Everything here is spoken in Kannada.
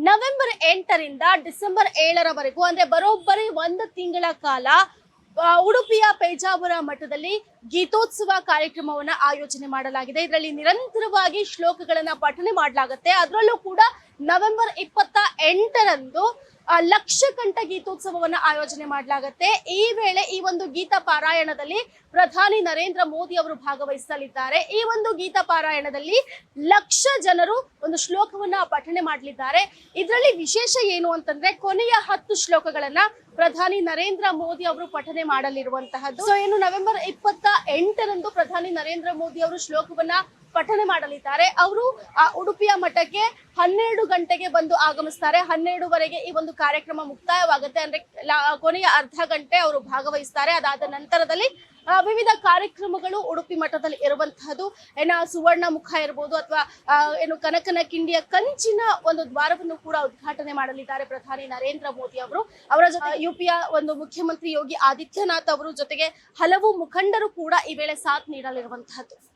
ನವೆಂಬರ್ 8ರಿಂದ ಡಿಸೆಂಬರ್ 7ರವರೆಗೂ ಅಂದ್ರೆ ಬರೋಬ್ಬರಿ ಒಂದು ತಿಂಗಳ ಕಾಲ ಉಡುಪಿಯ ಪೇಜಾವರ ಮಠದಲ್ಲಿ ಗೀತೋತ್ಸವ ಕಾರ್ಯಕ್ರಮವನ್ನ ಆಯೋಜನೆ ಮಾಡಲಾಗಿದೆ. ಇದರಲ್ಲಿ ನಿರಂತರವಾಗಿ ಶ್ಲೋಕಗಳನ್ನ ಪಠನೆ ಮಾಡಲಾಗುತ್ತೆ. ಅದರಲ್ಲೂ ಕೂಡ ನವೆಂಬರ್ 28ರಂದು ಲಕ್ಷ ಕಂಠ ಗೀತೋತ್ಸವವನ್ನ ಆಯೋಜನೆ ಮಾಡಲಾಗುತ್ತೆ. ಈ ವೇಳೆ ಈ ಒಂದು ಗೀತ ಪಾರಾಯಣದಲ್ಲಿ ಪ್ರಧಾನಿ ನರೇಂದ್ರ ಮೋದಿ ಅವರು ಭಾಗವಹಿಸಲಿದ್ದಾರೆ. ಈ ಒಂದು ಗೀತ ಪಾರಾಯಣದಲ್ಲಿ ಲಕ್ಷ ಜನರು ಒಂದು ಶ್ಲೋಕವನ್ನ ಪಠನೆ ಮಾಡಲಿದ್ದಾರೆ. ಇದರಲ್ಲಿ ವಿಶೇಷ ಏನು ಅಂತಂದ್ರೆ ಕೊನೆಯ 10 ಶ್ಲೋಕಗಳನ್ನ ಪ್ರಧಾನಿ ನರೇಂದ್ರ ಮೋದಿ ಅವರು ಪಠನೆ ಮಾಡಲಿರುವಂತಹದ್ದು. ಸೊ ಏನು ನವೆಂಬರ್ 28ರಂದು ಪ್ರಧಾನಿ ನರೇಂದ್ರ ಮೋದಿ ಅವರು ಶ್ಲೋಕವನ್ನ ಪಠನೆ ಮಾಡಲಿದ್ದಾರೆ. ಅವರು ಉಡುಪಿಯ ಮಠಕ್ಕೆ 12 ಗಂಟೆಗೆ ಬಂದು ಆಗಮಿಸ್ತಾರೆ. 12ವರೆಗೆ ಈ ಒಂದು ಕಾರ್ಯಕ್ರಮ ಮುಕ್ತಾಯವಾಗುತ್ತೆ. ಅಂದ್ರೆ ಕೊನೆಯ ಅರ್ಧ ಗಂಟೆ ಅವರು ಭಾಗವಹಿಸ್ತಾರೆ. ಅದಾದ ನಂತರದಲ್ಲಿ ವಿವಿಧ ಕಾರ್ಯಕ್ರಮಗಳು ಉಡುಪಿ ಮಠದಲ್ಲಿ ಇರುವಂತಹದ್ದು. ಸುವರ್ಣ ಮುಖ ಇರಬಹುದು ಅಥವಾ ಏನು ಕನಕನ ಕಿಂಡಿಯ ಕಂಚಿನ ಒಂದು ದ್ವಾರವನ್ನು ಕೂಡ ಉದ್ಘಾಟನೆ ಮಾಡಲಿದ್ದಾರೆ ಪ್ರಧಾನಿ ನರೇಂದ್ರ ಮೋದಿ ಅವರು. ಅವರ ಜೊತೆ ಯುಪಿಯ ಒಂದು ಮುಖ್ಯಮಂತ್ರಿ ಯೋಗಿ ಆದಿತ್ಯನಾಥ್ ಅವರು ಜೊತೆಗೆ ಹಲವು ಮುಖಂಡರು ಕೂಡ ಈ ವೇಳೆ ಸಾಥ್ ನೀಡಲಿರುವಂತಹದ್ದು.